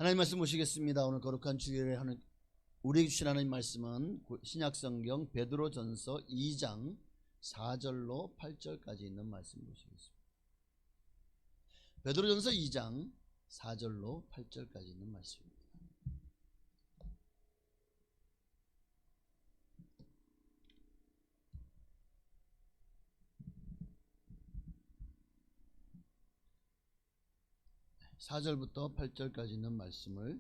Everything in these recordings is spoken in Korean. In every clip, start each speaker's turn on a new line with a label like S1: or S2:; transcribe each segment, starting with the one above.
S1: 하나님 말씀 보시겠습니다. 오늘 거룩한 주일에 우리에게 주신 하나님 말씀은 신약성경 베드로전서 2장 4절로 8절까지 있는 말씀 보시겠습니다. 베드로전서 2장 4절로 8절까지 있는 말씀입니다. 네, 4절부터 8절까지 있는 말씀을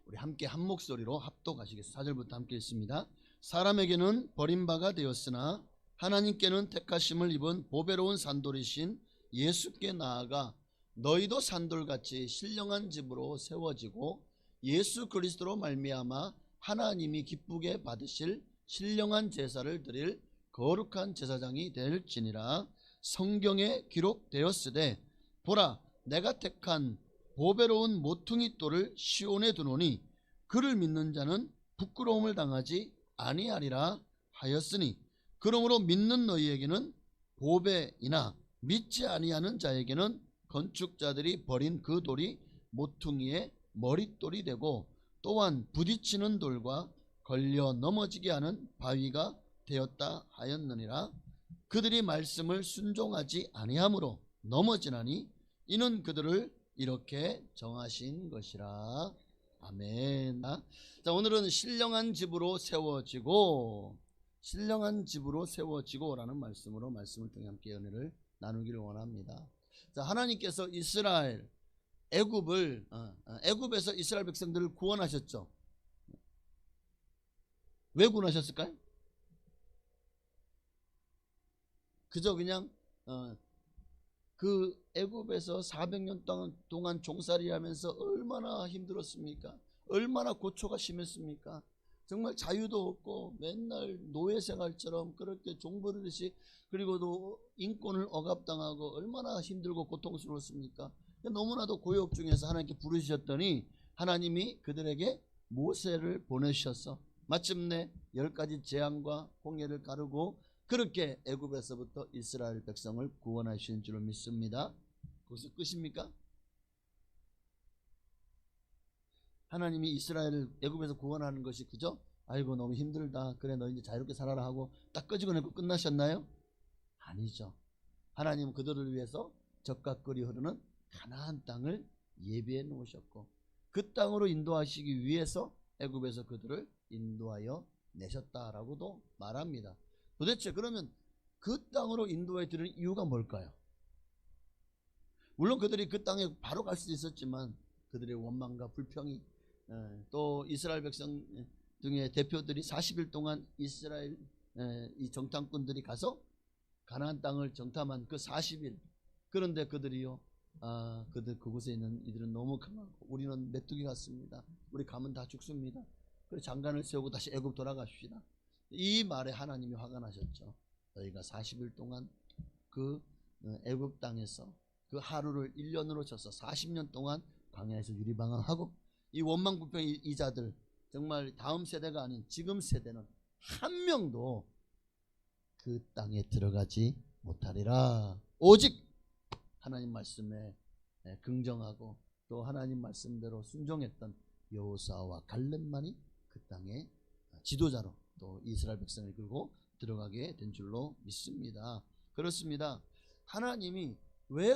S1: 우리 함께 한 목소리로 합독하시겠습니다. 4절부터 함께 읽습니다. 사람에게는 버림바가 되었으나 하나님께는 택하심을 입은 보배로운 산돌이신 예수께 나아가 너희도 산돌같이 신령한 집으로 세워지고 예수 그리스도로 말미암아 하나님이 기쁘게 받으실 신령한 제사를 드릴 거룩한 제사장이 될지니라. 성경에 기록되었으되 보라 내가 택한 보배로운 모퉁이 돌을 시온에 두노니 그를 믿는 자는 부끄러움을 당하지 아니하리라 하였으니 그러므로 믿는 너희에게는 보배이나 믿지 아니하는 자에게는 건축자들이 버린 그 돌이 모퉁이의 머릿돌이 되고 또한 부딪히는 돌과 걸려 넘어지게 하는 바위가 되었다 하였느니라. 그들이 말씀을 순종하지 아니하므로 넘어지나니 이는 그들을 이렇게 정하신 것이라. 아멘. 자, 오늘은 신령한 집으로 세워지고 라는 말씀으로 말씀을 통해 함께 은혜를 나누기를 원합니다. 자, 하나님께서 애굽에서 이스라엘 백성들을 구원하셨죠. 왜 구원하셨을까요? 그저 그냥 그 애굽에서 400년 동안 종살이하면서 얼마나 힘들었습니까? 얼마나 고초가 심했습니까? 정말 자유도 없고 맨날 노예 생활처럼 그렇게 종부르듯이, 그리고도 인권을 억압당하고 얼마나 힘들고 고통스러웠습니까? 너무나도 고역 중에서 하나님께 부르셨더니 하나님이 그들에게 모세를 보내셔서 마침내 10가지 재앙과 홍해를 가르고 그렇게 애굽에서부터 이스라엘 백성을 구원하신 줄을 믿습니다. 거기서 끝입니까? 하나님이 이스라엘을 애굽에서 구원하는 것이 그저 아이고 너무 힘들다, 그래 너 이제 자유롭게 살아라 하고 딱 끄집어내고 끝나셨나요? 아니죠. 하나님은 그들을 위해서 젖과 꿀이 흐르는 가나안 땅을 예비해 놓으셨고 그 땅으로 인도하시기 위해서 애굽에서 그들을 인도하여 내셨다라고도 말합니다. 도대체 그러면 그 땅으로 인도해 드리는 이유가 뭘까요? 물론 그들이 그 땅에 바로 갈 수도 있었지만 그들의 원망과 불평이, 또 이스라엘 백성 중에 대표들이 40일 동안 이스라엘 이 정탐꾼들이 가서 가나안 땅을 정탐한 그 40일, 그런데 그들이요, 그들 그곳에 있는 이들은 너무 강하고 우리는 메뚜기 같습니다, 우리 가면 다 죽습니다, 그래서 장관을 세우고 다시 애굽 돌아가십시다, 이 말에 하나님이 화가 나셨죠. 너희가 40일 동안 그 애굽 땅에서 그 하루를 1년으로 쳐서 40년 동안 광야에서 유리방황하고 이 원망불평 이 자들, 정말 다음 세대가 아닌 지금 세대는 한 명도 그 땅에 들어가지 못하리라. 오직 하나님 말씀에 긍정하고 또 하나님 말씀대로 순종했던 여호수아와 갈렙만이 그 땅의 지도자로 또 이스라엘 백성을 이끌고 들어가게 된 줄로 믿습니다. 그렇습니다. 하나님이 왜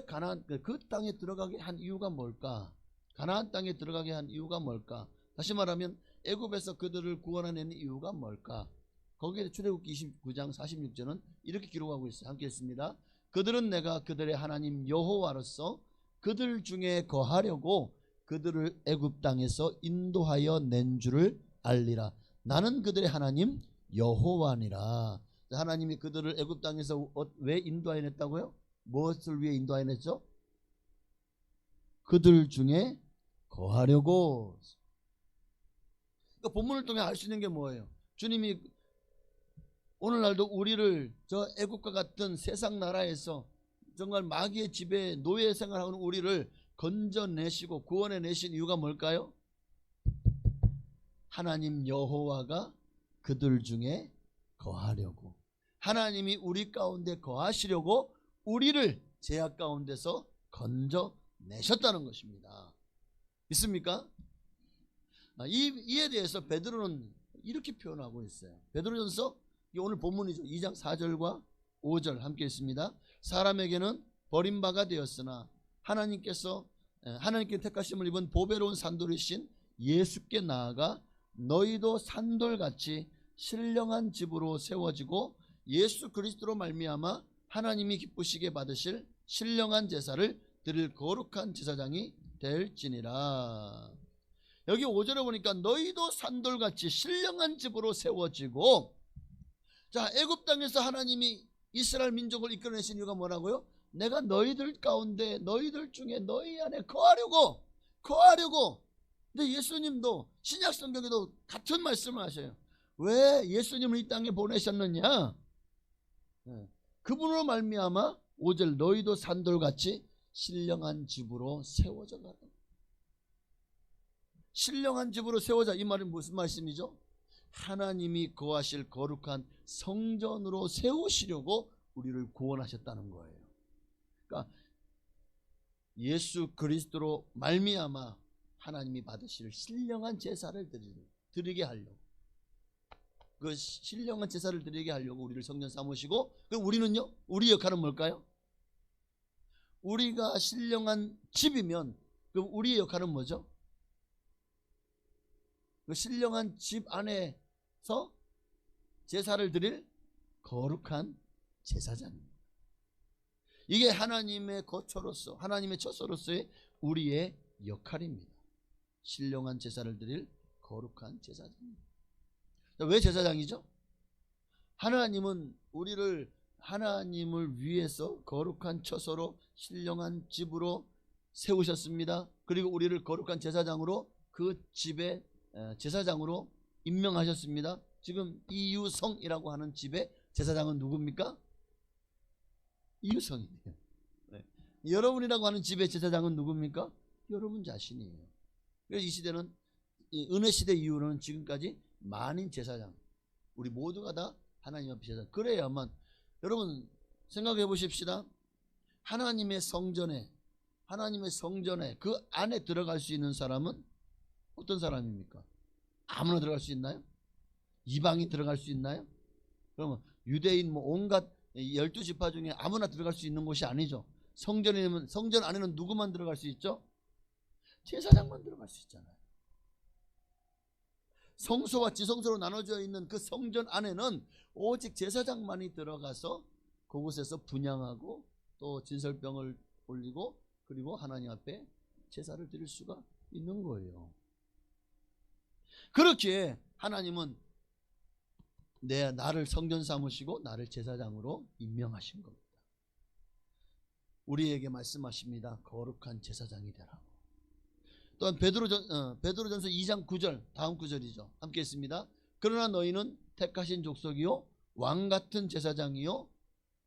S1: 그 땅에 들어가게 한 이유가 뭘까? 가나안 땅에 들어가게 한 이유가 뭘까? 다시 말하면 애굽에서 그들을 구원하는 이유가 뭘까? 거기에 출애굽기 29장 46절은 이렇게 기록하고 있어요. 함께 읽습니다. 그들은 내가 그들의 하나님 여호와로서 그들 중에 거하려고 그들을 애굽 땅에서 인도하여 낸 줄을 알리라. 나는 그들의 하나님 여호와니라. 하나님이 그들을 애굽 땅에서 왜 인도하여 냈다고요? 무엇을 위해 인도하여 냈죠? 그들 중에 거하려고. 그러니까 본문을 통해 알 수 있는 게 뭐예요? 주님이 오늘날도 우리를 저 애굽과 같은 세상 나라에서 정말 마귀의 지배에 노예 생활하는 우리를 건져내시고 구원해내신 이유가 뭘까요? 하나님 여호와가 그들 중에 거하려고, 하나님이 우리 가운데 거하시려고 우리를 죄악 가운데서 건져내셨다는 내셨다는 것입니다. 믿습니까? 이에 대해서 베드로는 이렇게 표현하고 있어요. 베드로전서 오늘 본문이죠. 2장 4절과 5절 함께 있습니다. 사람에게는 버림바가 되었으나 하나님께 택하심을 입은 보배로운 산돌이신 예수께 나아가 너희도 산돌같이 신령한 집으로 세워지고 예수 그리스도로 말미암아 하나님이 기쁘시게 받으실 신령한 제사를 드릴 거룩한 제사장이 될지니라. 여기 5절에 보니까 너희도 산돌같이 신령한 집으로 세워지고, 자, 애굽 땅에서 하나님이 이스라엘 민족을 이끌어내신 이유가 뭐라고요? 내가 너희들 가운데, 너희들 중에 너희 안에 거하려고. 근데 예수님도 신약 성경에도 같은 말씀을 하셔요. 왜 예수님을 이 땅에 보내셨느냐? 그분으로 말미암아 5절 너희도 산돌같이 신령한 집으로 세워져 가라. 신령한 집으로 세워자, 이 말은 무슨 말씀이죠? 하나님이 거하실 거룩한 성전으로 세우시려고 우리를 구원하셨다는 거예요. 그러니까 예수 그리스도로 말미암아 하나님이 받으실 신령한 제사를 드리게 하려고, 그 신령한 제사를 드리게 하려고 우리를 성전 삼으시고, 그럼 우리는요? 우리 역할은 뭘까요? 우리가 신령한 집이면 그럼 우리의 역할은 뭐죠? 그 신령한 집 안에서 제사를 드릴 거룩한 제사장입니다. 이게 하나님의 거처로서, 하나님의 처소로서의 우리의 역할입니다. 신령한 제사를 드릴 거룩한 제사장입니다. 왜 제사장이죠? 하나님은 우리를 하나님을 위해서 거룩한 처소로 신령한 집으로 세우셨습니다. 그리고 우리를 거룩한 제사장으로 그 집의 제사장으로 임명하셨습니다. 지금 이유성이라고 하는 집의 제사장은 누굽니까? 이유성이에요. 네. 여러분이라고 하는 집의 제사장은 누굽니까? 여러분 자신이에요. 그래서 이 시대는, 이 은혜 시대 이후로는 지금까지 만인 제사장, 우리 모두가 다 하나님 앞에 제사장. 그래야만, 여러분 생각해 보십시다. 하나님의 성전에 그 안에 들어갈 수 있는 사람은 어떤 사람입니까? 아무나 들어갈 수 있나요? 이방인 들어갈 수 있나요? 그러면 유대인 온갖 12지파 중에 아무나 들어갈 수 있는 곳이 아니죠. 성전 안에는 누구만 들어갈 수 있죠? 제사장만 들어갈 수 있잖아요. 성소와 지성소로 나눠져 있는 그 성전 안에는 오직 제사장만이 들어가서 그곳에서 분향하고 또 진설병을 올리고 그리고 하나님 앞에 제사를 드릴 수가 있는 거예요. 그렇게 하나님은 나를 성전 삼으시고 나를 제사장으로 임명하신 겁니다. 우리에게 말씀하십니다. 거룩한 제사장이 되라고. 또한 베드로전서 2장 9절, 다음 구절이죠. 함께 했습니다. 그러나 너희는 택하신 족속이요 왕같은 제사장이요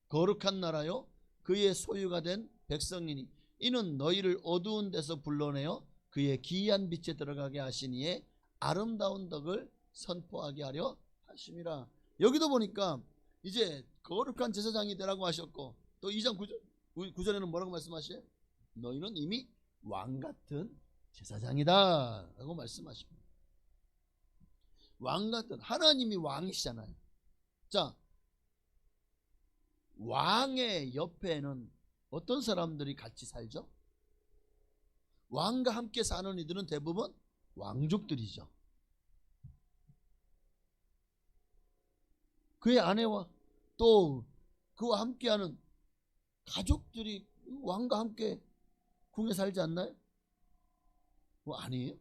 S1: 거룩한 나라요 그의 소유가 된 백성이니 이는 너희를 어두운 데서 불러내어 그의 기이한 빛에 들어가게 하시니에 아름다운 덕을 선포하게 하려 하심이라. 여기도 보니까 이제 거룩한 제사장이 되라고 하셨고, 또 2장 9절에는 뭐라고 말씀하셔요? 너희는 이미 왕같은 제사장이다 라고 말씀하십니다. 왕같은, 하나님이 왕이시잖아요. 자, 왕의 옆에는 어떤 사람들이 같이 살죠? 왕과 함께 사는 이들은 대부분 왕족들이죠. 그의 아내와 또 그와 함께하는 가족들이 왕과 함께 궁에 살지 않나요? 아니에요?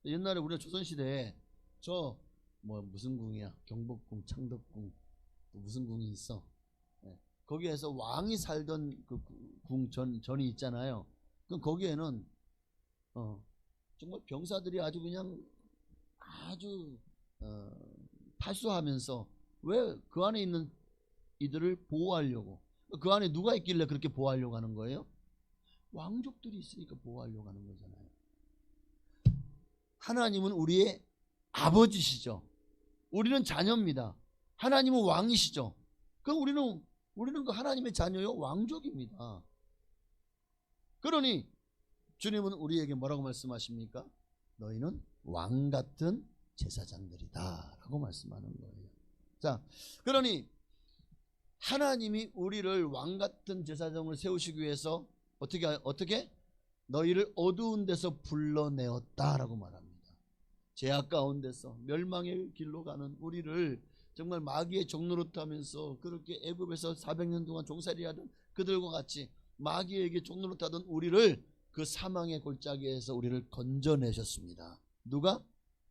S1: 옛날에 우리가 조선시대에 무슨 궁이야? 경복궁, 창덕궁, 무슨 궁이 있어? 거기에서 왕이 살던 그 궁 전이 있잖아요. 그럼 거기에는 정말 병사들이 아주 그냥 팔수하면서 왜 그 안에 있는 이들을 보호하려고, 그 안에 누가 있길래 그렇게 보호하려고 하는 거예요? 왕족들이 있으니까 보호하려고 하는 거잖아요. 하나님은 우리의 아버지시죠. 우리는 자녀입니다. 하나님은 왕이시죠. 그럼 우리는 그 하나님의 자녀요 왕족입니다. 그러니 주님은 우리에게 뭐라고 말씀하십니까? 너희는 왕 같은 제사장들이다 라고 말씀하는 거예요. 자, 그러니 하나님이 우리를 왕 같은 제사장을 세우시기 위해서 어떻게 너희를 어두운 데서 불러내었다라고 말합니다. 죄악 가운데서 멸망의 길로 가는 우리를 정말 마귀의 종노릇하면서 그렇게 애굽에서 400년 동안 종살이하던 그들과 같이 마귀에게 종노릇하던 우리를 그 사망의 골짜기에서 우리를 건져내셨습니다. 누가?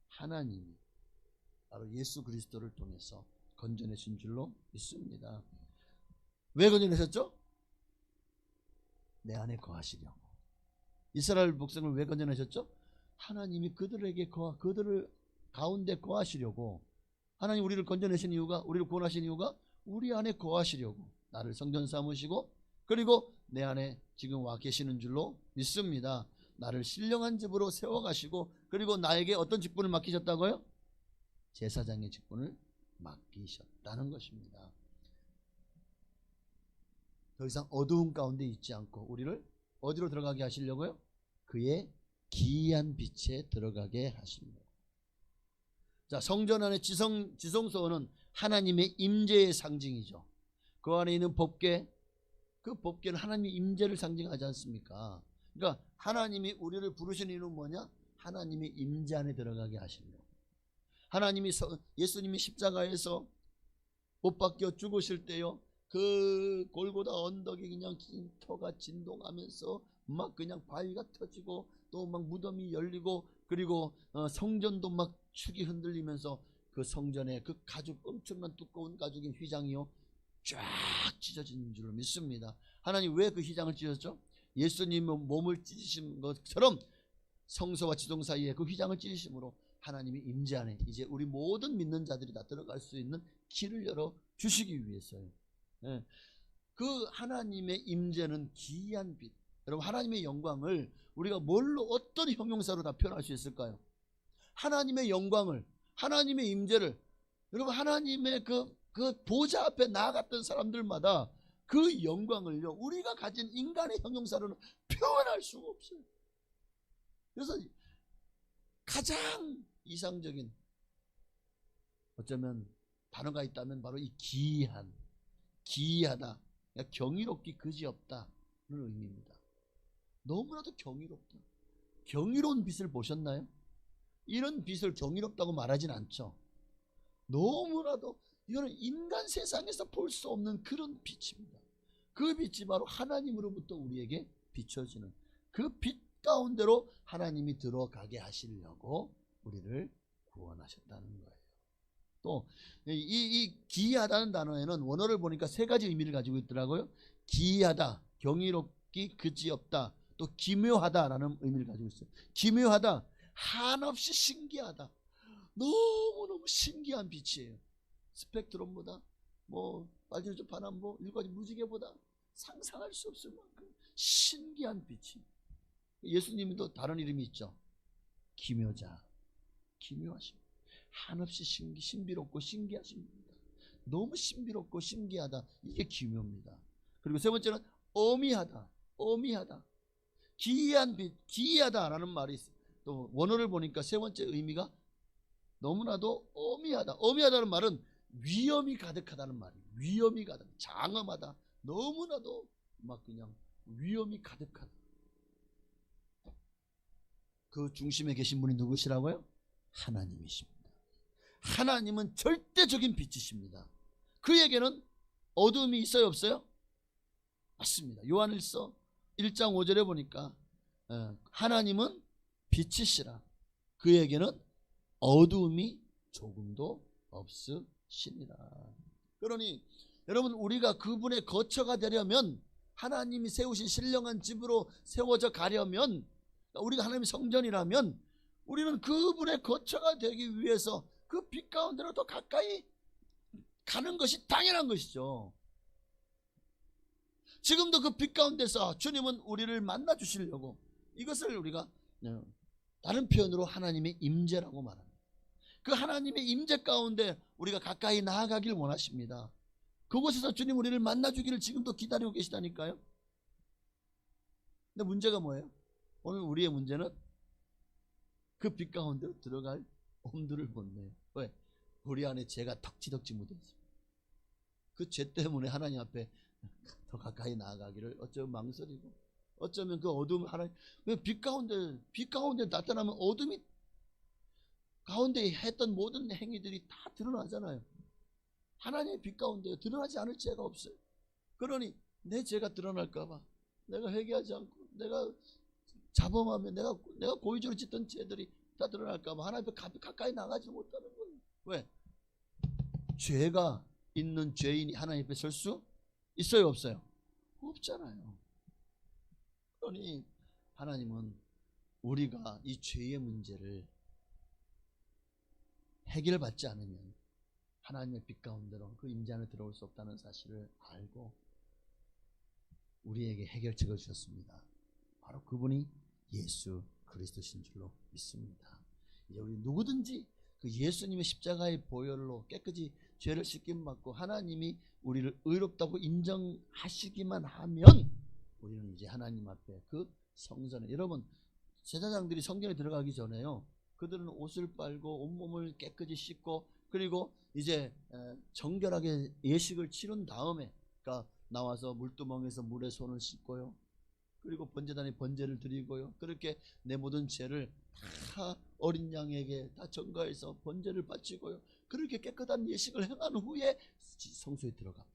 S1: 하나님이 바로 예수 그리스도를 통해서 건져내신 줄로 믿습니다. 왜 건져내셨죠? 내 안에 거하시려고. 이스라엘 백성을 왜 건져내셨죠? 하나님이 그들에게 그들을 가운데 거하시려고. 하나님 우리를 건져내신 이유가, 우리를 구원하신 이유가 우리 안에 거하시려고 나를 성전 삼으시고, 그리고 내 안에 지금 와 계시는 줄로 믿습니다. 나를 신령한 집으로 세워가시고, 그리고 나에게 어떤 직분을 맡기셨다고요? 제사장의 직분을 맡기셨다는 것입니다. 더 이상 어두운 가운데 있지 않고 우리를 어디로 들어가게 하시려고요? 그의 기이한 빛에 들어가게 하시려고. 자, 성전 안의 지성소는 하나님의 임재의 상징이죠. 그 안에 있는 법궤, 그 법궤는 하나님의 임재를 상징하지 않습니까? 그러니까 하나님이 우리를 부르신 이유는 뭐냐? 하나님의 임재 안에 들어가게 하시려고. 예수님이 십자가에서 못 박혀 죽으실 때요, 그 골고다 언덕에 그냥 터가 진동하면서 막 그냥 바위가 터지고 또 막 무덤이 열리고, 그리고 성전도 막 축이 흔들리면서 그 성전에 그 가죽, 엄청난 두꺼운 가죽의 휘장이요 쫙 찢어진 줄로 믿습니다. 하나님 왜 그 휘장을 찢었죠? 예수님의 몸을 찢으신 것처럼 성소와 지성 사이에 그 휘장을 찢으심으로 하나님이 임재 안에 이제 우리 모든 믿는 자들이 다 들어갈 수 있는 길을 열어 주시기 위해서요. 예. 그 하나님의 임재는 기이한 빛. 여러분, 하나님의 영광을 우리가 뭘로, 어떤 형용사로 다 표현할 수 있을까요? 하나님의 영광을, 하나님의 임재를, 여러분, 하나님의 그 보좌 앞에 나아갔던 사람들마다 그 영광을요, 우리가 가진 인간의 형용사로는 표현할 수가 없어요. 그래서 가장 이상적인, 어쩌면 단어가 있다면 바로 이 기이한, 기이하다, 경이롭기 그지없다는 의미입니다. 너무나도 경이롭다. 경이로운 빛을 보셨나요? 이런 빛을 경이롭다고 말하진 않죠. 너무나도 이거는 인간 세상에서 볼 수 없는 그런 빛입니다. 그 빛이 바로 하나님으로부터 우리에게 비춰지는 그 빛 가운데로 하나님이 들어가게 하시려고 우리를 구원하셨다는 거예요. 또 이 기이하다는 단어에는 원어를 보니까 세 가지 의미를 가지고 있더라고요. 기이하다, 경이롭기 그지없다, 또 기묘하다라는 의미를 가지고 있어요. 기묘하다, 한없이 신기하다. 너무너무 신기한 빛이에요. 스펙트럼보다, 빨주노초 파남보, 일과지 무지개보다 상상할 수 없을 만큼 신기한 빛이. 예수님도 다른 이름이 있죠. 기묘자, 기묘하심. 한없이 신비롭고 신기하신 분이다. 너무 신비롭고 신기하다. 이게 기묘입니다. 그리고 세 번째는 어미하다, 어미하다. 기이한 빛, 기이하다라는 말이 있어요. 또 원어를 보니까 세 번째 의미가 너무나도 어미하다. 어미하다는 말은 위험이 가득하다는 말이에요. 위험이 가득, 장엄하다. 너무나도 막 그냥 위험이 가득하다. 그 중심에 계신 분이 누구시라고요? 하나님이십니다. 하나님은 절대적인 빛이십니다. 그에게는 어둠이 있어요, 없어요? 맞습니다. 요한일서 1장 5절에 보니까 하나님은 빛이시라. 그에게는 어두움이 조금도 없으시니라. 그러니 여러분, 우리가 그분의 거처가 되려면, 하나님이 세우신 신령한 집으로 세워져 가려면, 우리가 하나님의 성전이라면 우리는 그분의 거처가 되기 위해서 그 빛 가운데로 더 가까이 가는 것이 당연한 것이죠. 지금도 그 빛 가운데서 주님은 우리를 만나 주시려고, 이것을 우리가 다른 표현으로 하나님의 임재라고 말합니다. 그 하나님의 임재 가운데 우리가 가까이 나아가길 원하십니다. 그곳에서 주님 우리를 만나 주기를 지금도 기다리고 계시다니까요. 근데 문제가 뭐예요? 오늘 우리의 문제는 그 빛 가운데 들어갈 엄두를 못 내요. 왜? 우리 안에 죄가 덕지덕지 묻어 있습니다. 그 죄 때문에 하나님 앞에 더 가까이 나아가기를 어쩌면 망설이고, 어쩌면 그 어둠 하나님, 왜 빛 가운데 나타나면 어둠이 가운데 했던 모든 행위들이 다 드러나잖아요. 하나님의 빛 가운데 드러나지 않을 죄가 없어요. 그러니 내 죄가 드러날까봐, 내가 회개하지 않고 내가 자범하면 내가 고의적으로 짓던 죄들이 다 드러날까봐 하나님 앞에 가까이 나가지 못하는 거예요. 왜? 죄가 있는 죄인이 하나님 앞에 설 수 있어요, 없어요? 없잖아요. 그러니 하나님은 우리가 이 죄의 문제를 해결받지 않으면 하나님의 빛 가운데로 그 임재 안에 들어올 수 없다는 사실을 알고 우리에게 해결책을 주셨습니다. 바로 그분이 예수 그리스도신 줄로 믿습니다. 이제 우리 누구든지 그 예수님의 십자가의 보혈로 깨끗이 죄를 씻김 받고 하나님이 우리를 의롭다고 인정하시기만 하면 우리는 이제 하나님 앞에 그 성전에, 여러분 제사장들이 성전에 들어가기 전에요, 그들은 옷을 빨고 온몸을 깨끗이 씻고, 그리고 이제 정결하게 예식을 치른 다음에 그러니까 나와서 물두멍에서 물에 손을 씻고요, 그리고 번제단에 번제를 드리고요, 그렇게 내 모든 죄를 다 어린 양에게 다 전가해서 번제를 바치고요, 그렇게 깨끗한 예식을 행한 후에 성소에 들어갑니다.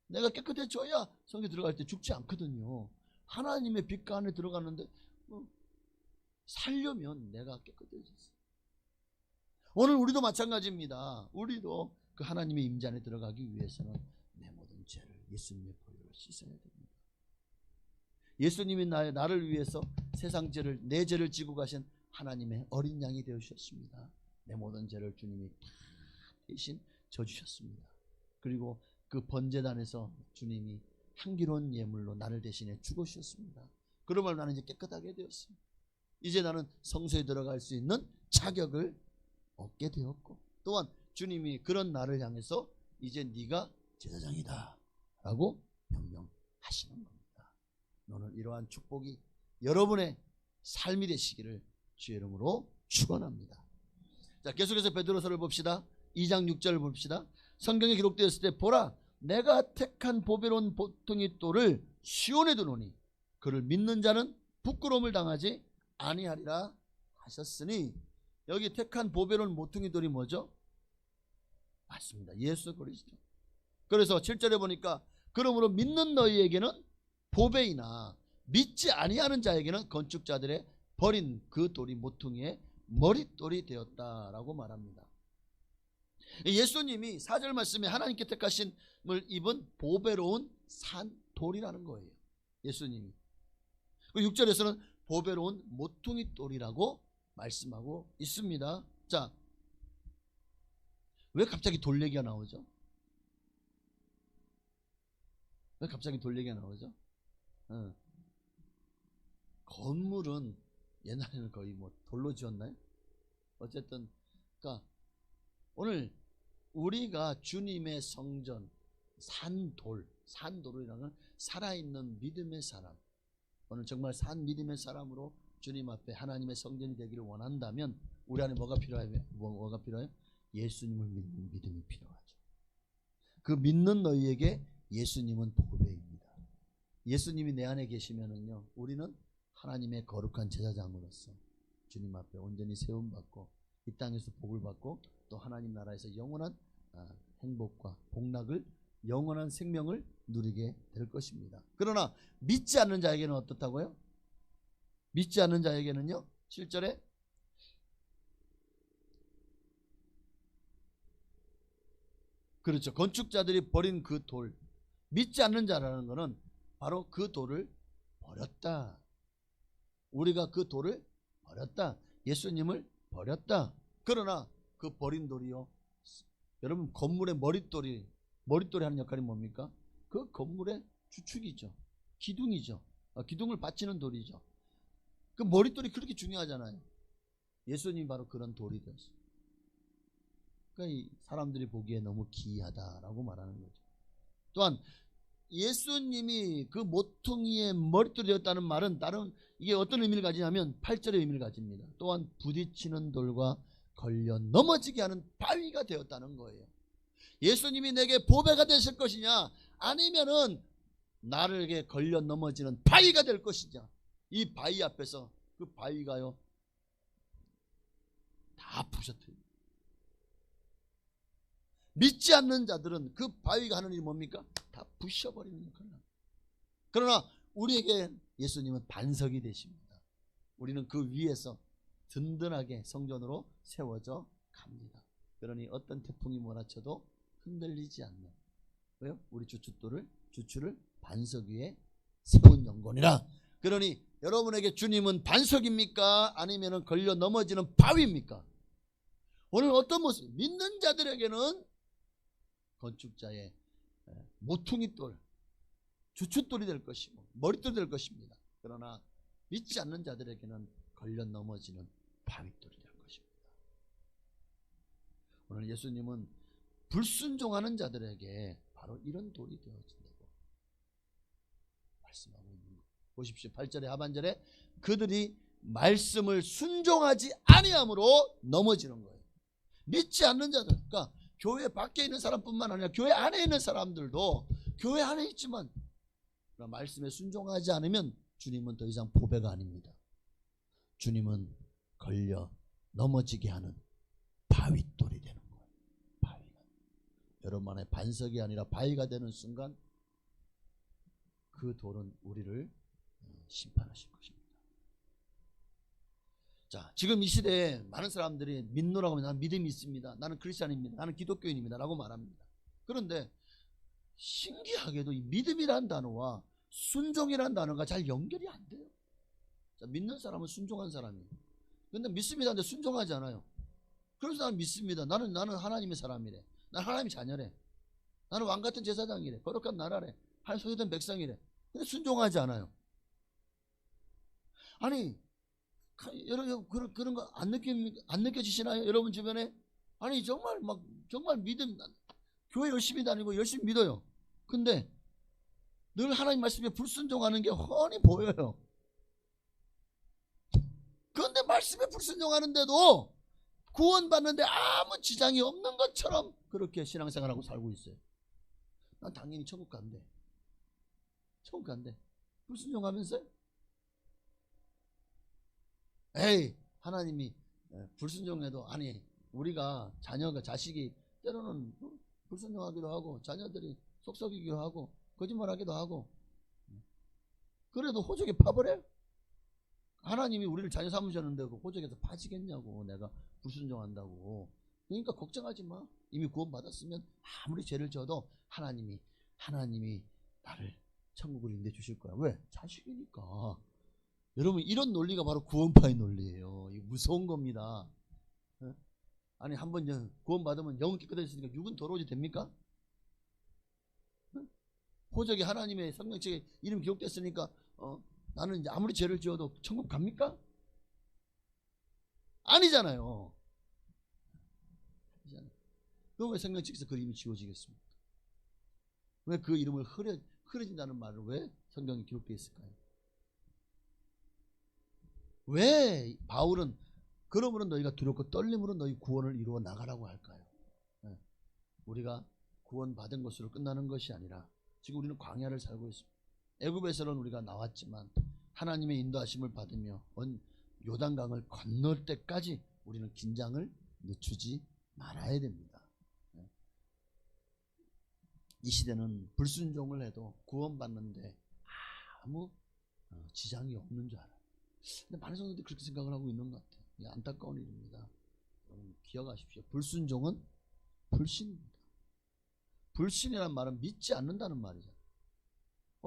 S1: 내가 깨끗해져야 성소에 들어갈 때 죽지 않거든요. 하나님의 빛 안에 들어가는데 살려면 내가 깨끗해졌어. 오늘 우리도 마찬가지입니다. 우리도 그 하나님의 임재 안에 들어가기 위해서는 내 모든 죄를 예수님의 보혈로 씻어야 됩니다. 예수님이 나를 위해서 세상 죄를, 내 죄를 지고 가신 하나님의 어린 양이 되어주셨습니다. 내 모든 죄를 주님이 다 대신 져주셨습니다. 그리고 그 번제단에서 주님이 향기로운 예물로 나를 대신해 죽으셨습니다. 그러므로 나는 이제 깨끗하게 되었습니다. 이제 나는 성소에 들어갈 수 있는 자격을 얻게 되었고, 또한 주님이 그런 나를 향해서 이제 네가 제사장이다 라고 명령하시는 겁니다. 오늘 이러한 축복이 여러분의 삶이 되시기를 주의 이름으로 축원합니다. 자, 계속해서 베드로서를 봅시다. 2장 6절을 봅시다. 성경에 기록되었을 때 보라, 내가 택한 보배로운 보통이 돌을 시온에 두노니 그를 믿는 자는 부끄러움을 당하지 아니하리라 하셨으니, 여기 택한 보배로운 모퉁이 돌이 뭐죠? 맞습니다. 예수 그리스도. 그래서 7절에 보니까 그러므로 믿는 너희에게는 보배이나 믿지 아니하는 자에게는 건축자들의 버린 그 돌이 모퉁이의 머릿돌이 되었다라고 말합니다. 예수님이 4절 말씀에 하나님께 택하심을 입은 보배로운 산돌이라는 거예요. 예수님이. 6절에서는 보배로운 모퉁이 돌이라고 말씀하고 있습니다. 자, 왜 갑자기 돌 얘기가 나오죠? 왜 갑자기 돌 얘기가 나오죠? 건물은 옛날에는 거의 뭐 돌로 지었나요? 어쨌든 그러니까 오늘 우리가 주님의 성전, 산돌이라는 살아있는 믿음의 사람, 오늘 정말 산 믿음의 사람으로 주님 앞에 하나님의 성전이 되기를 원한다면 우리 안에 뭐가 필요해요? 예수님을 믿는 믿음이 필요하죠. 그 믿는 너희에게 예수님은 보배입니다. 예수님이 내 안에 계시면은요, 우리는 하나님의 거룩한 제사장으로서 주님 앞에 온전히 세움받고 이 땅에서 복을 받고 또 하나님 나라에서 영원한 행복과 복락을, 영원한 생명을 누리게 될 것입니다. 그러나 믿지 않는 자에게는 어떻다고요? 믿지 않는 자에게는요, 7절에 그렇죠, 건축자들이 버린 그 돌, 믿지 않는 자라는 것은 바로 그 돌을 버렸다. 우리가 그 돌을 버렸다. 예수님을 버렸다. 그러나 그 버린 돌이요, 여러분 건물의 머릿돌이 하는 역할이 뭡니까? 그 건물의 주축이죠. 기둥이죠. 기둥을 받치는 돌이죠. 그 머릿돌이 그렇게 중요하잖아요. 예수님이 바로 그런 돌이 되었어요. 그러니까 이 사람들이 보기에 너무 기이하다라고 말하는 거죠. 또한 예수님이 그 모퉁이의 머릿돌이 되었다는 말은 다른 이게 어떤 의미를 가지냐면 8절의 의미를 가집니다. 또한 부딪히는 돌과 걸려 넘어지게 하는 바위가 되었다는 거예요. 예수님이 내게 보배가 되실 것이냐 아니면은 나에게 걸려 넘어지는 바위가 될 것이냐. 이 바위 앞에서 그 바위가요 다 부셔뜨립니다. 믿지 않는 자들은 그 바위가 하는 일이 뭡니까? 다 부셔버리는 역할을 합니다. 그러나 우리에게 예수님은 반석이 되십니다. 우리는 그 위에서 든든하게 성전으로 세워져 갑니다. 그러니 어떤 태풍이 몰아쳐도 흔들리지 않는, 왜요? 우리 주추를 반석 위에 세운 영혼이라. 그러니 여러분에게 주님은 반석입니까? 아니면 걸려 넘어지는 바위입니까? 오늘 어떤 모습? 믿는 자들에게는 건축자의 모퉁이돌, 주춧돌이 될 것이고 머릿돌이 될 것입니다. 그러나 믿지 않는 자들에게는 걸려 넘어지는 바위돌이 될 것입니다. 오늘 예수님은 불순종하는 자들에게 바로 이런 돌이 되어진다고 말씀하고 있는 거예요. 보십시오. 8절의 하반절에 그들이 말씀을 순종하지 아니함으로 넘어지는 거예요. 믿지 않는 자들, 그러니까 교회 밖에 있는 사람뿐만 아니라 교회 안에 있는 사람들도 교회 안에 있지만 말씀에 순종하지 않으면 주님은 더 이상 보배가 아닙니다. 주님은 걸려 넘어지게 하는 바위돌이 되는 거예요. 바위가. 여러분 안에 반석이 아니라 바위가 되는 순간 그 돌은 우리를 심판하실 것입니다. 자, 지금 이 시대에 많은 사람들이 믿노라고 하면 나는 믿음이 있습니다. 나는 크리스찬입니다. 나는 기독교인입니다. 라고 말합니다. 그런데 신기하게도 이 믿음이란 단어와 순종이란 단어가 잘 연결이 안 돼요. 자, 믿는 사람은 순종한 사람이에요. 근데 믿습니다. 근데 순종하지 않아요. 그래서 나는 믿습니다. 나는 하나님의 사람이래. 나는 하나님의 자녀래. 나는 왕같은 제사장이래. 거룩한 나라래. 하나님 소유된 백성이래. 근데 순종하지 않아요. 아니, 여러분 그런 거 안 느껴지시나요? 여러분 주변에? 아니 정말 믿음, 교회 열심히 다니고 열심히 믿어요. 근데 늘 하나님 말씀에 불순종하는 게 훤히 보여요. 그런데 말씀에 불순종하는데도 구원받는데 아무 지장이 없는 것처럼 그렇게 신앙생활하고 살고 있어요. 난 당연히 천국 간대. 천국 간대. 불순종하면서요? 에이, 하나님이 불순종해도, 아니 우리가 자식이 때로는 불순종하기도 하고 자녀들이 속썩이기도 하고 거짓말하기도 하고, 그래도 호적에 파버려요? 하나님이 우리를 자녀 삼으셨는데 그 호적에서 파지겠냐고. 내가 불순종한다고. 그러니까 걱정하지 마. 이미 구원받았으면 아무리 죄를 져도 하나님이 나를 천국을 인도해 주실 거야. 왜? 자식이니까. 여러분 이런 논리가 바로 구원파의 논리예요. 이거 무서운 겁니다. 아니 한번 구원받으면 영은 깨끗해졌으니까 육은 더러워지 됩니까? 호적에 하나님의 성경책에 이름 기록됐으니까 나는 이제 아무리 죄를 지어도 천국 갑니까? 아니잖아요. 그럼 왜 성경책에서 그 이름이 지워지겠습니까? 왜 그 이름을 흐려진다는 말을 왜 성경에 기록되어 있을까요? 왜 바울은 그러므로 너희가 두렵고 떨림으로 너희 구원을 이루어 나가라고 할까요? 우리가 구원받은 것으로 끝나는 것이 아니라 지금 우리는 광야를 살고 있습니다. 애굽에서는 우리가 나왔지만 하나님의 인도하심을 받으며 요단강을 건널 때까지 우리는 긴장을 늦추지 말아야 됩니다. 이 시대는 불순종을 해도 구원받는데 아무 지장이 없는 줄 알아요. 근데 많은 성도들이 그렇게 생각을 하고 있는 것 같아요. 이게 안타까운 일입니다. 여러분 기억하십시오. 불순종은 불신입니다. 불신이란 말은 믿지 않는다는 말이죠.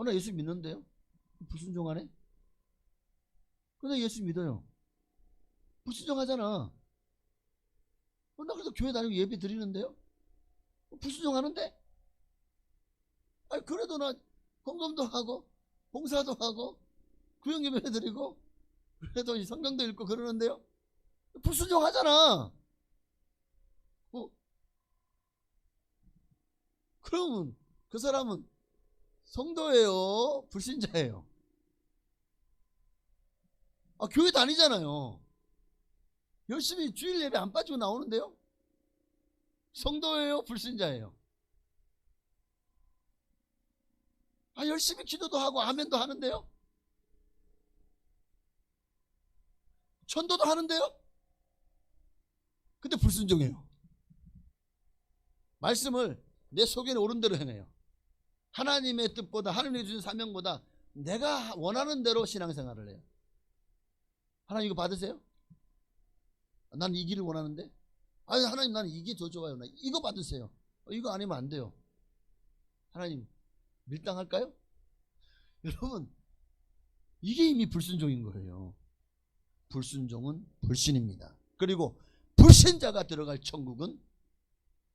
S1: 나 예수 믿는데요? 불순종하네? 근데 예수 믿어요. 불순종하잖아. 나 그래도 교회 다니고 예배 드리는데요? 불순종하는데? 아니 그래도 나 헌금도 하고 봉사도 하고 구역 예배 드리고 그래도 이 성경도 읽고 그러는데요? 불순종하잖아. 그러면 그 사람은 성도예요? 불신자예요? 교회 다니잖아요. 열심히 주일 예배 안 빠지고 나오는데요? 성도예요? 불신자예요? 열심히 기도도 하고 아멘도 하는데요? 전도도 하는데요? 근데 불순종해요. 말씀을 내 속에는 옳은 대로 행해요. 하나님의 뜻보다, 하나님이 주신 사명보다 내가 원하는 대로 신앙생활을 해요. 하나님 이거 받으세요? 난 이 길을 원하는데? 하나님 나는 이게 더 좋아요. 나 이거 받으세요. 이거 아니면 안 돼요. 하나님 밀당할까요? 여러분, 이게 이미 불순종인 거예요. 불순종은 불신입니다. 그리고 불신자가 들어갈 천국은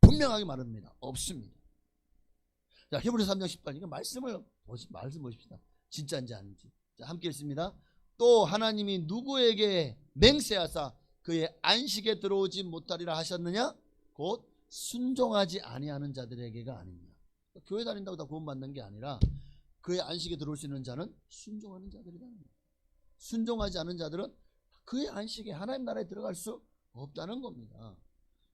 S1: 분명하게 말합니다. 없습니다. 자, 히브리서 3장 10절, 이거 말씀 보십시다. 진짜인지 아닌지. 자, 함께 읽습니다. 또 하나님이 누구에게 맹세하사 그의 안식에 들어오지 못하리라 하셨느냐? 곧 순종하지 아니하는 자들에게가 아니냐. 교회 다닌다고 다 구원받는 게 아니라 그의 안식에 들어올 수 있는 자는 순종하는 자들이다. 순종하지 않은 자들은 그의 안식에, 하나님 나라에 들어갈 수 없다는 겁니다.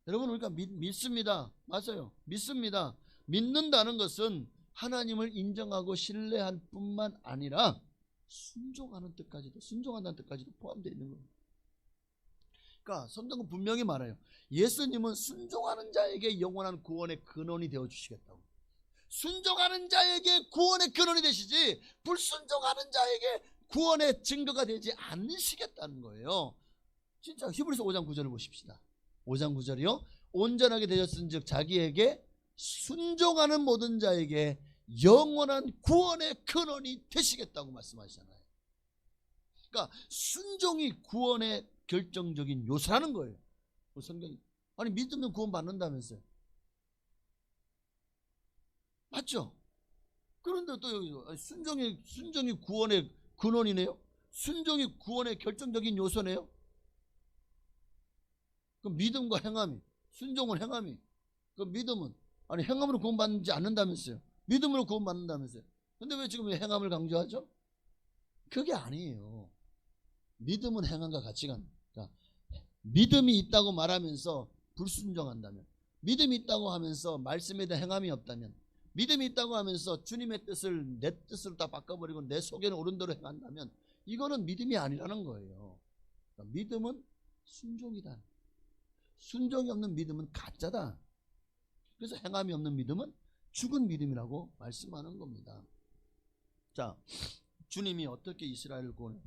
S1: 여러분, 우리가 믿습니다. 맞아요. 믿습니다. 믿는다는 것은 하나님을 인정하고 신뢰할 뿐만 아니라 순종하는 뜻까지도, 순종한다는 뜻까지도 포함되어 있는 겁니다. 그러니까 성경은 분명히 말해요. 예수님은 순종하는 자에게 영원한 구원의 근원이 되어 주시겠다고. 순종하는 자에게 구원의 근원이 되시지 불순종하는 자에게 구원의 증거가 되지 않으시겠다는 거예요. 진짜 히브리서 5장 9절을 보십시다. 5장 9절이요. 온전하게 되셨은즉 자기에게 순종하는 모든 자에게 영원한 구원의 근원이 되시겠다고 말씀하시잖아요. 그러니까 순종이 구원의 결정적인 요소라는 거예요. 성경이. 믿으면 구원 받는다면서요. 맞죠? 그런데 또 여기 순종이 구원의 근원이네요. 순종이 구원의 결정적인 요소네요. 그럼 믿음과 행함이, 순종은 행함이, 그 믿음은 행함으로 구원받지 않는다면서요. 믿음으로 구원받는다면서요. 근데 왜 지금 행함을 강조하죠? 그게 아니에요. 믿음은 행함과 같이 간다. 믿음이 있다고 말하면서 불순종한다면, 믿음이 있다고 하면서 말씀에 대한 행함이 없다면, 믿음이 있다고 하면서 주님의 뜻을 내 뜻으로 다 바꿔버리고 내 속에는 옳은 대로 행한다면 이거는 믿음이 아니라는 거예요. 그러니까 믿음은 순종이다. 순종이 없는 믿음은 가짜다. 그래서 행함이 없는 믿음은 죽은 믿음이라고 말씀하는 겁니다. 자, 주님이 어떻게 이스라엘을 구원해?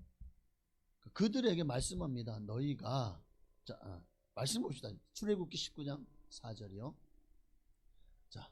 S1: 그들에게 말씀합니다. 너희가, 자, 말씀 봅시다. 출애굽기 19장 4절이요. 자,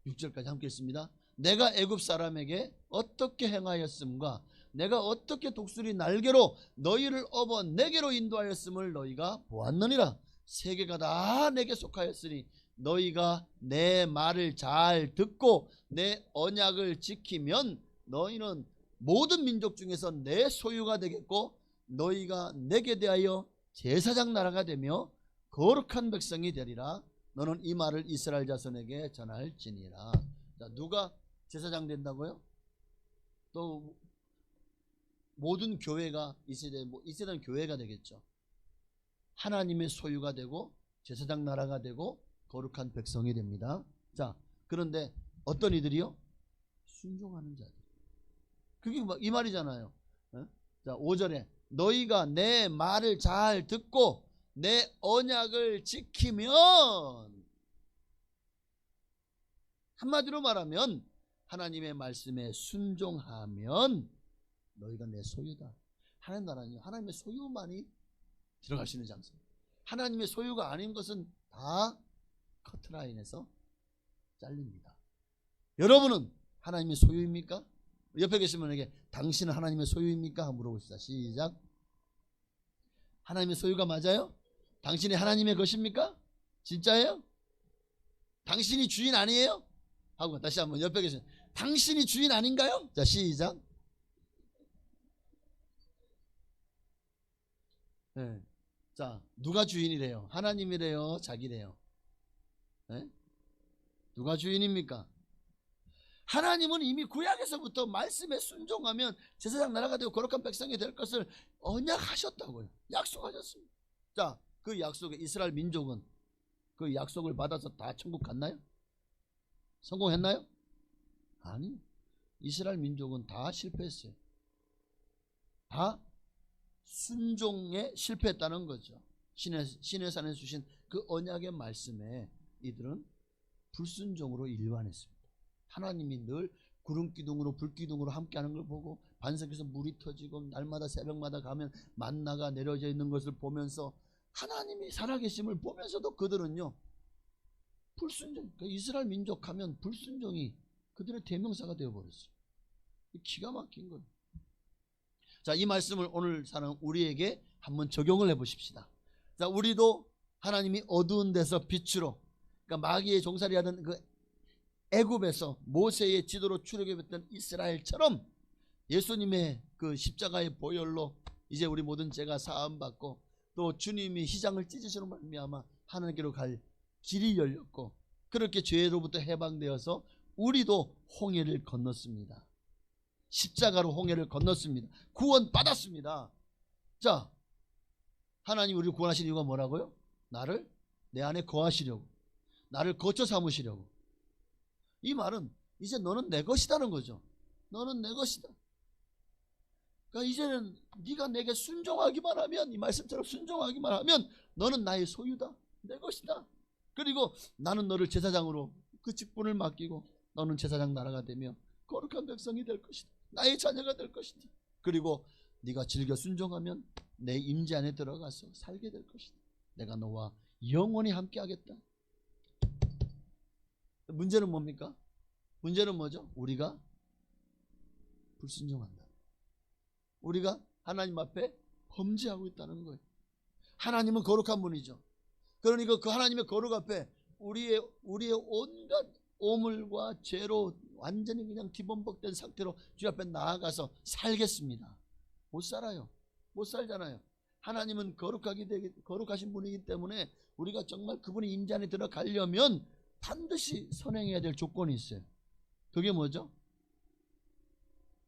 S1: 6절까지 함께 읽습니다. 내가 애굽 사람에게 어떻게 행하였음과 내가 어떻게 독수리 날개로 너희를 업어 내게로 인도하였음을 너희가 보았느니라. 세계가 다 내게 속하였으니 너희가 내 말을 잘 듣고 내 언약을 지키면 너희는 모든 민족 중에서 내 소유가 되겠고 너희가 내게 대하여 제사장 나라가 되며 거룩한 백성이 되리라. 너는 이 말을 이스라엘 자손에게 전할지니라. 자, 누가 제사장 된다고요? 또 모든 교회가 이 세대는 교회가 되겠죠. 하나님의 소유가 되고 제사장 나라가 되고 거룩한 백성이 됩니다. 자, 그런데 어떤 이들이요? 순종하는 자들. 그게 이 말이잖아요. 자, 5절에 너희가 내 말을 잘 듣고 내 언약을 지키면, 한마디로 말하면 하나님의 말씀에 순종하면 너희가 내 소유다. 하나님 나라는요, 하나님의 소유만이 들어갈 수 있는 장소입니다. 하나님의 소유가 아닌 것은 다 커트라인에서 잘립니다. 여러분은 하나님의 소유입니까? 옆에 계신 분에게 당신은 하나님의 소유입니까? 물어봅시다. 시작. 하나님의 소유가 맞아요? 당신이 하나님의 것입니까? 진짜예요? 당신이 주인 아니에요? 하고 다시 한번 옆에 계신, 당신이 주인 아닌가요? 자, 시작. 네. 자, 누가 주인이래요? 하나님이래요? 자기래요? 네? 누가 주인입니까? 하나님은 이미 구약에서부터 말씀에 순종하면 제사장 나라가 되고 거룩한 백성이 될 것을 언약하셨다고요. 약속하셨습니다. 자, 그 약속에 이스라엘 민족은 그 약속을 받아서 다 천국 갔나요? 성공했나요? 아니, 이스라엘 민족은 다 실패했어요. 다 순종에 실패했다는 거죠. 신의 산에 주신 그 언약의 말씀에 이들은 불순종으로 일관했습니다. 하나님이 늘 구름기둥으로 불기둥으로 함께하는 걸 보고 반석에서 물이 터지고 날마다 새벽마다 가면 만나가 내려져 있는 것을 보면서 하나님이 살아계심을 보면서도 그들은요 불순종, 그러니까 이스라엘 민족 하면 불순종이 그들의 대명사가 되어버렸어요. 기가 막힌 거예요. 자, 이 말씀을 오늘 사는 우리에게 한번 적용을 해보십시다. 자, 우리도 하나님이 어두운 데서 빛으로, 그러니까 마귀의 종살이 하던 그 애굽에서 모세의 지도로 출애굽했던 이스라엘처럼 예수님의 그 십자가의 보혈로 이제 우리 모든 죄가 사함받고 또 주님이 희장을 찢으시는 말미암아 하나님께로 갈 길이 열렸고 그렇게 죄로부터 해방되어서 우리도 홍해를 건넜습니다. 십자가로 홍해를 건넜습니다. 구원 받았습니다. 자, 하나님 우리를 구원하신 이유가 뭐라고요? 나를 내 안에 거하시려고, 나를 거처 삼으시려고. 이 말은 이제 너는 내 것이다는 거죠. 너는 내 것이다. 그러니까 이제는 네가 내게 순종하기만 하면, 이 말씀처럼 순종하기만 하면 너는 나의 소유다, 내 것이다. 그리고 나는 너를 제사장으로 그 직분을 맡기고 너는 제사장 나라가 되며 거룩한 백성이 될 것이다. 나의 자녀가 될 것이다. 그리고 네가 즐겨 순종하면 내 임재 안에 들어가서 살게 될 것이다. 내가 너와 영원히 함께 하겠다. 문제는 뭡니까? 문제는 뭐죠? 우리가 불순종한다. 우리가 하나님 앞에 범죄하고 있다는 거예요. 하나님은 거룩한 분이죠. 그러니까 그 하나님의 거룩 앞에 우리의 온갖 오물과 죄로 완전히 그냥 뒤범벅된 상태로 주 앞에 나아가서 살겠습니다. 못 살아요. 못 살잖아요. 하나님은 거룩하신 분이기 때문에 우리가 정말 그분의 임재 안에 들어가려면 반드시 선행해야 될 조건이 있어요. 그게 뭐죠?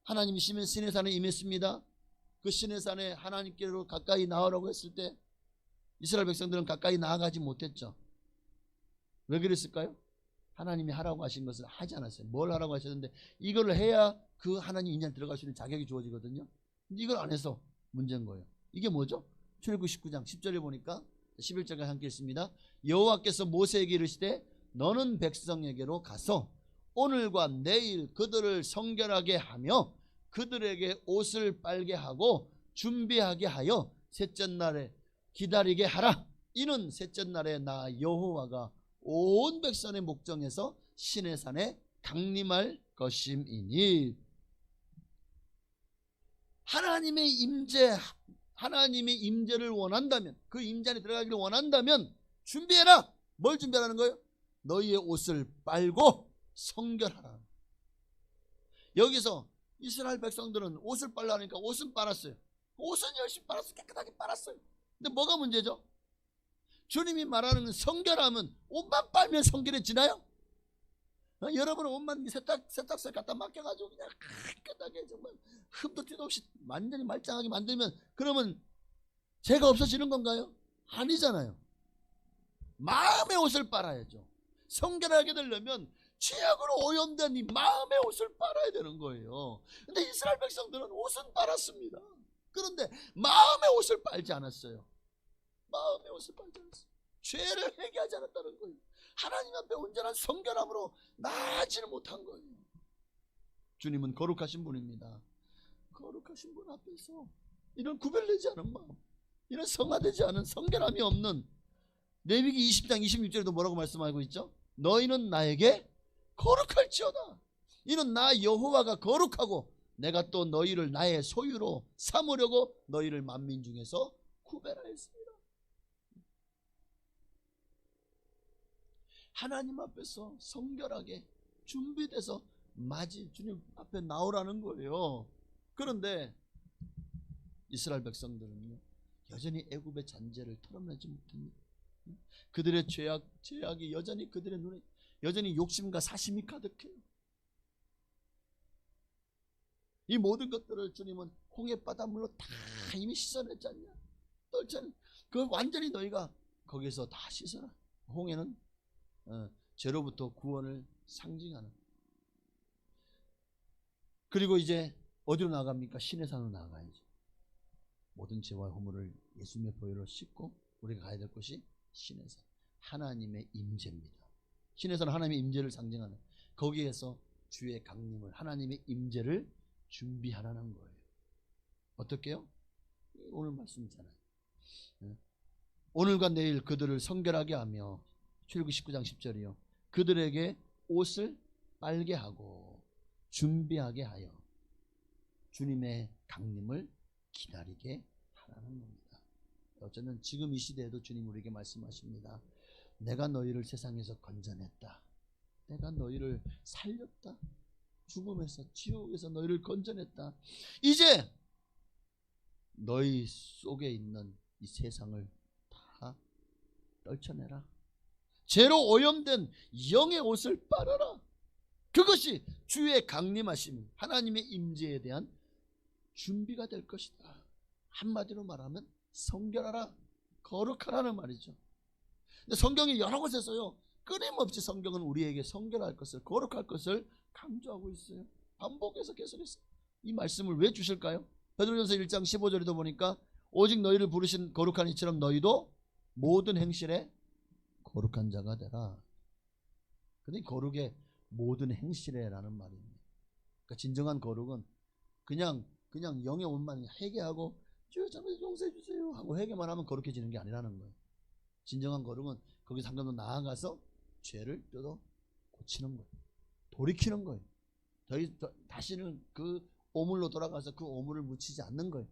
S1: 하나님이 신의 산에 임했습니다. 그 신의 산에 하나님께로 가까이 나오라고 했을 때 이스라엘 백성들은 가까이 나아가지 못했죠. 왜 그랬을까요? 하나님이 하라고 하신 것을 하지 않았어요. 뭘 하라고 하셨는데 이걸 해야 그 하나님 인연 들어갈 수 있는 자격이 주어지거든요. 근데 이걸 안 해서 문제인 거예요. 이게 뭐죠? 출애굽 19장 10절에 보니까 11절까지 함께 있습니다. 여호와께서 모세에게 이르시되 너는 백성에게로 가서 오늘과 내일 그들을 성결하게 하며 그들에게 옷을 빨게 하고 준비하게 하여 셋째 날에 기다리게 하라. 이는 셋째 날에 나 여호와가 온 백성의 목정에서 신의 산에 강림할 것임이니. 하나님의 임재를 원한다면, 그 임재 안에 들어가기를 원한다면 준비해라. 뭘 준비하라는 거예요? 너희의 옷을 빨고 성결하라. 여기서 이스라엘 백성들은 옷을 빨라니까 옷은 빨았어요. 옷은 열심히 빨았어요. 깨끗하게 빨았어요. 근데 뭐가 문제죠? 주님이 말하는 성결함은 옷만 빨면 성결해지나요? 여러분은 옷만 세탁소에 갖다 맡겨가지고 그냥 깨끗하게 정말 흠도 티도 없이 완전히 말짱하게 만들면 그러면 죄가 없어지는 건가요? 아니잖아요. 마음의 옷을 빨아야죠. 성결하게 되려면 죄악으로 오염된 이 마음의 옷을 빨아야 되는 거예요. 근데 이스라엘 백성들은 옷은 빨았습니다. 그런데 마음의 옷을 빨지 않았어요. 마음의 옷을 빨지 않았어요. 죄를 회개하지 않았다는 거예요. 하나님 앞에 온전한 성결함으로 나아지는 못한 거예요. 주님은 거룩하신 분입니다. 거룩하신 분 앞에서 이런 구별되지 않은 마음, 이런 성화되지 않은 성결함이 없는, 레위기 20장 26절에도 뭐라고 말씀하고 있죠? 너희는 나에게 거룩할지어다. 이는 나 여호와가 거룩하고 내가 또 너희를 나의 소유로 삼으려고 너희를 만민 중에서 구별하였습니다. 하나님 앞에서 성결하게 준비돼서 주님 앞에 나오라는 거예요. 그런데 이스라엘 백성들은요 여전히 애굽의 잔재를 털어내지 못합니다. 그들의 죄악이 여전히 그들의 눈에 여전히 욕심과 사심이 가득해요. 이 모든 것들을 주님은 홍해 바닷물로 다 이미 씻어냈지 않냐. 떨쳐낸 그 완전히 너희가 거기서 다 씻어라. 홍해는 죄로부터 구원을 상징하는. 그리고 이제 어디로 나갑니까? 신의 산으로 나가야죠. 모든 죄와 허물을 예수님의 보혈로 씻고 우리가 가야 될 곳이 신의 산, 하나님의 임재입니다. 신의 산은 하나님의 임재를 상징하는, 거기에서 주의 강림을, 하나님의 임재를 준비하라는 거예요. 어떻게요? 오늘 말씀이잖아요. 오늘과 내일 그들을 성결하게 하며, 출애굽기 19장 10절이요, 그들에게 옷을 빨게 하고 준비하게 하여 주님의 강림을 기다리게 하라는 겁니다. 어쨌든 지금 이 시대에도 주님 우리에게 말씀하십니다. 내가 너희를 세상에서 건져냈다. 내가 너희를 살렸다. 죽음에서, 지옥에서 너희를 건져냈다. 이제 너희 속에 있는 이 세상을 다 떨쳐내라. 죄로 오염된 영의 옷을 빨아라. 그것이 주의 강림하심, 하나님의 임재에 대한 준비가 될 것이다. 한마디로 말하면 성결하라, 거룩하라는 말이죠. 근데 성경이 여러 곳에서요, 끊임없이 성경은 우리에게 성결할 것을, 거룩할 것을 강조하고 있어요. 반복해서 계속해서 이 말씀을 왜 주실까요? 베드로전서 1장 15절에도 보니까 오직 너희를 부르신 거룩한 이처럼 너희도 모든 행실에 거룩한 자가 되라. 근데 거룩의 모든 행실에라는 말입니다. 그러니까 진정한 거룩은 그냥 영의 옷만 회개하고 주여 저를 용서해 주세요 하고 회개만 하면 거룩해지는 게 아니라는 거예요. 진정한 거룩은 거기서 한 번 더 나아가서 죄를 뜯어 고치는 거예요. 돌이키는 거예요. 다시는 그 오물로 돌아가서 그 오물을 묻히지 않는 거예요.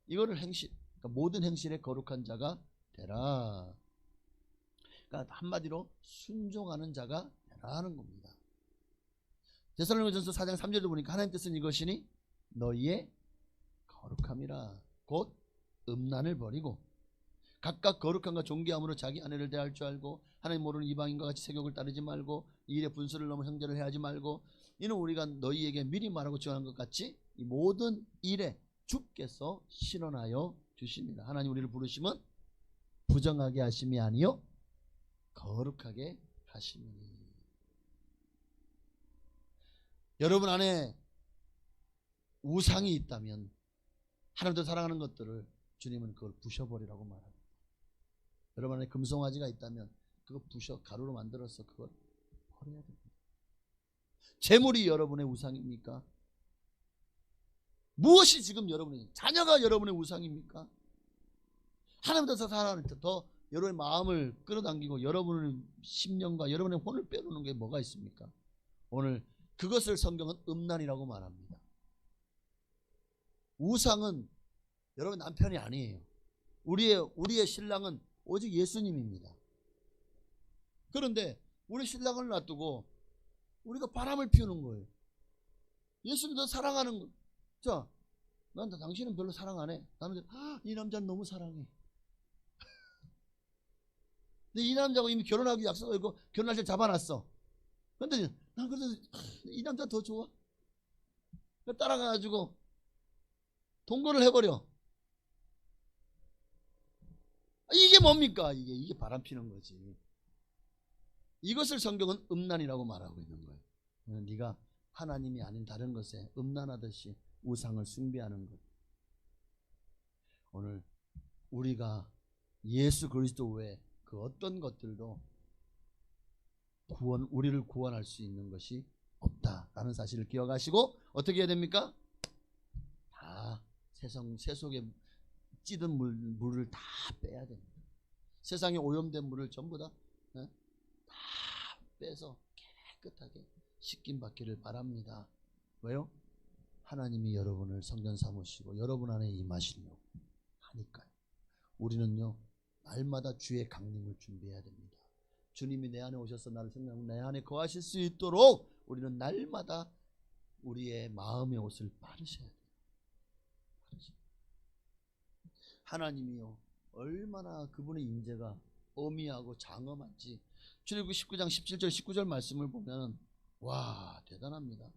S1: 이거를 행실, 그러니까 모든 행실에 거룩한 자가 되라. 그러니까 한마디로 순종하는 자가 되라는 겁니다. 데살로니가전서 4장 3절도 보니까 하나님 뜻은 이것이니 너희의 거룩함이라. 곧 음란을 버리고 각각 거룩함과 존귀함으로 자기 아내를 대할 줄 알고 하나님 모르는 이방인과 같이 세욕을 따르지 말고 이 일에 분수를 넘어 형제를 해하지 말고, 이는 우리가 너희에게 미리 말하고 증언한 것 같이 이 모든 일에 주께서 실현하여 주십니다. 하나님 우리를 부르시면 부정하게 하심이 아니요 거룩하게 하심이니. 여러분 안에 우상이 있다면, 하나님도 사랑하는 것들을 주님은 그걸 부셔버리라고 말합니다. 여러분 안에 금송아지가 있다면 그거 부셔 가루로 만들어서 그걸 버려야 됩니다. 재물이 여러분의 우상입니까? 무엇이 지금 여러분의, 자녀가 여러분의 우상입니까? 하나님도 사랑하는 더 여러분의 마음을 끌어당기고 여러분의 심령과 여러분의 혼을 빼놓는 게 뭐가 있습니까? 오늘 그것을 성경은 음란이라고 말합니다. 우상은 여러분 남편이 아니에요. 우리의 신랑은 오직 예수님입니다. 그런데 우리 신랑을 놔두고 우리가 바람을 피우는 거예요. 예수님도 사랑하는 거. 자, 난 당신은 별로 사랑 안 해. 나는 이 남자는 너무 사랑해. 근데 이 남자하고 이미 결혼하기 약속하고 결혼할 때 잡아놨어. 근데 난 그래서 이 남자 더 좋아. 따라가가지고 동거를 해버려. 이게 뭡니까? 이게 바람 피는 거지. 이것을 성경은 음란이라고 말하고 있는 거예요. 네가 하나님이 아닌 다른 것에 음란하듯이 우상을 숭배하는 것. 오늘 우리가 예수 그리스도 외에 그 어떤 것들도 우리를 구원할 수 있는 것이 없다라는 사실을 기억하시고 어떻게 해야 됩니까? 다 세속에 찌든 물을 다 빼야 됩니다. 세상에 오염된 물을 전부 다 빼서 깨끗하게 씻김 받기를 바랍니다. 왜요? 하나님이 여러분을 성전 삼으시고 여러분 안에 임하시려고 하니까요. 우리는요 날마다 주의 강림을 준비해야 됩니다. 주님이 내 안에 오셔서 나를 생각하고 내 안에 거하실 수 있도록 우리는 날마다 우리의 마음의 옷을 빠르셔야 돼요. 하나님이요 얼마나 그분의 임재가 어미하고 장엄한지 출애굽기 19장 17절 19절 말씀을 보면 와 대단합니다.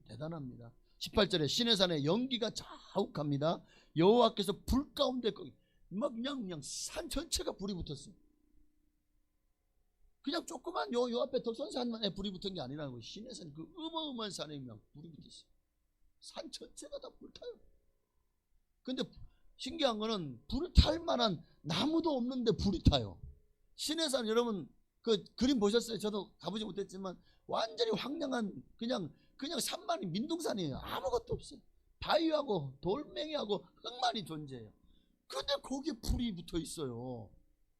S1: 대단합니다. 18절에 시내산에 연기가 자욱합니다. 여호와께서 불 가운데 막 그냥 산 전체가 불이 붙었어요. 그냥 조그만 요 앞에 덕선산만에 불이 붙은 게 아니라고. 시내산 그 어마어마한 산에 그냥 불이 붙었어요. 산 전체가 다 불타요. 근데 신기한 거는 불을 탈 만한 나무도 없는데 불이 타요. 시내산 여러분 그 그림 보셨어요? 저도 가보지 못했지만 완전히 황량한 그냥 산만이 민둥산이에요. 아무것도 없어요. 바위하고 돌멩이하고 흙만이 존재해요. 근데 거기에 불이 붙어 있어요.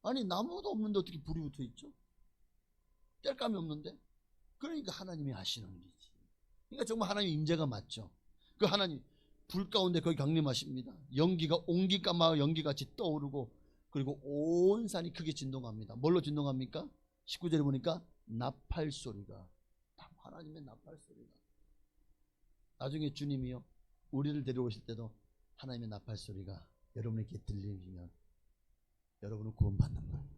S1: 아니 나무도 없는데 어떻게 불이 붙어 있죠? 뗄감이 없는데. 그러니까 하나님이 하시는 일이지. 그러니까 정말 하나님의 임재가 맞죠. 그 하나님 불 가운데 거기 강림하십니다. 연기가 옹기까마 연기같이 떠오르고 그리고 온 산이 크게 진동합니다. 뭘로 진동합니까? 19절에 보니까 나팔 소리가, 하나님의 나팔 소리가. 나중에 주님이요 우리를 데려오실 때도 하나님의 나팔 소리가 여러분에게 들리면 여러분은 구원받는 거예요.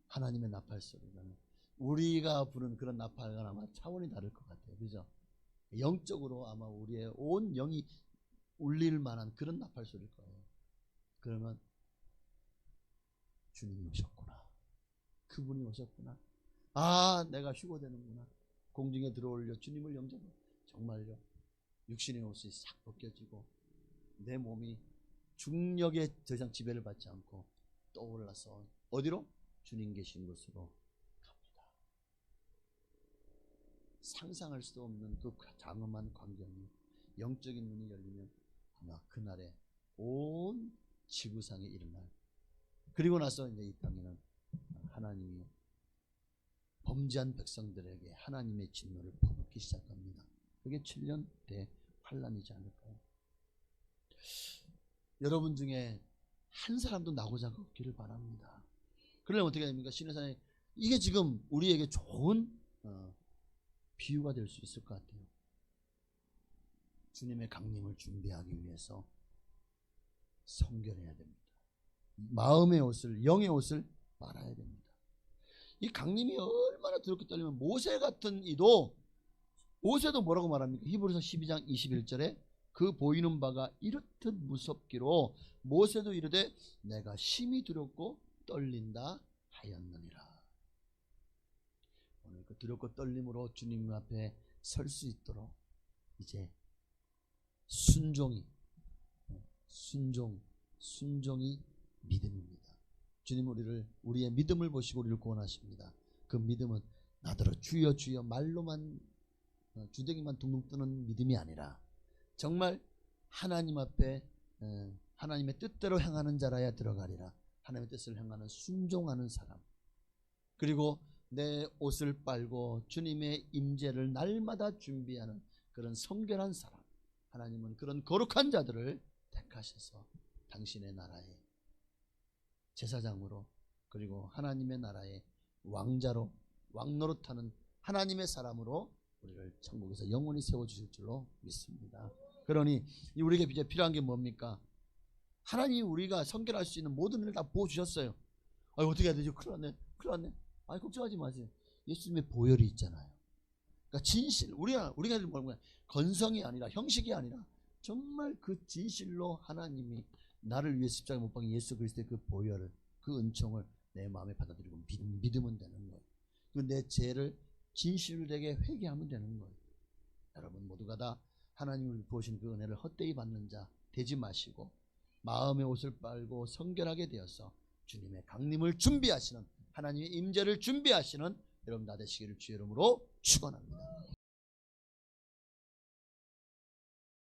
S1: 하나님의 나팔 소리가 우리가 부른 그런 나팔과 아마 차원이 다를 것 같아요. 그죠? 영적으로 아마 우리의 온 영이 울릴 만한 그런 나팔 소리일 거예요. 그러면 주님이 오셨구나. 그분이 오셨구나. 아, 내가 휴거되는구나. 공중에 들어올려 주님을 영접해. 정말요. 육신의 옷이 싹 벗겨지고 내 몸이 중력의 더 이상 지배를 받지 않고 떠올라서 어디로? 주님 계신 곳으로 갑니다. 상상할 수 없는 그 장엄한 광경이 영적인 눈이 열리면 아마 그날에 온 지구상에 일어날. 그리고 나서 이제 이 땅에는 하나님이 범죄한 백성들에게 하나님의 진노를 퍼붓기 시작합니다. 그게 7년 대 환란이지 않을까요? 여러분 중에 한 사람도 나고자가 없기를 바랍니다. 그러려면 어떻게 됩니까? 시내산에 이게 지금 우리에게 좋은 비유가 될 수 있을 것 같아요. 주님의 강림을 준비하기 위해서 성결해야 됩니다. 마음의 옷을, 영의 옷을 빨아야 됩니다. 이 강림이 얼마나 두렵게 떨리면 모세 같은 이도, 모세도 뭐라고 말합니까? 히브리서 12장 21절에 그 보이는 바가 이렇듯 무섭기로 모세도 이르되 내가 심히 두렵고 떨린다 하였느니라. 오늘 그 두렵고 떨림으로 주님 앞에 설 수 있도록 이제 순종이 믿음입니다. 주님 우리의 믿음을 보시고 우리를 구원하십니다. 그 믿음은 나더러 주여 주여 말로만 주댕이만 둥둥 뜨는 믿음이 아니라 정말 하나님 앞에 하나님의 뜻대로 행하는 자라야 들어가리라. 하나님의 뜻을 행하는 순종하는 사람, 그리고 내 옷을 빨고 주님의 임재를 날마다 준비하는 그런 성결한 사람. 하나님은 그런 거룩한 자들을 택하셔서 당신의 나라의 제사장으로, 그리고 하나님의 나라의 왕자로, 왕노릇하는 하나님의 사람으로 우리를 천국에서 영원히 세워주실 줄로 믿습니다. 그러니 우리에게 이제 필요한 게 뭡니까? 하나님이 우리가 성결할 수 있는 모든 일을 다 부어주셨어요. 어떻게 해야 되지? 큰일 났네. 아니, 걱정하지 마세요. 예수님의 보혈이 있잖아요. 그러니까 진실, 우리가 뭐냐, 건성이 아니라, 형식이 아니라 정말 그 진실로 하나님이 나를 위해 십자가에 못 박힌 예수 그리스도의 그 보혈을, 그 은총을 내 마음에 받아들이고 믿으면 되는 거예요. 내 죄를 진실되게 회개하면 되는 거예요. 여러분 모두가 다 하나님을 부으신 그 은혜를 헛되이 받는 자 되지 마시고 마음의 옷을 빨고 성결하게 되어서 주님의 강림을 준비하시는, 하나님의 임재를 준비하시는 여러분 다 되시기를 주의 이름으로 축원합니다.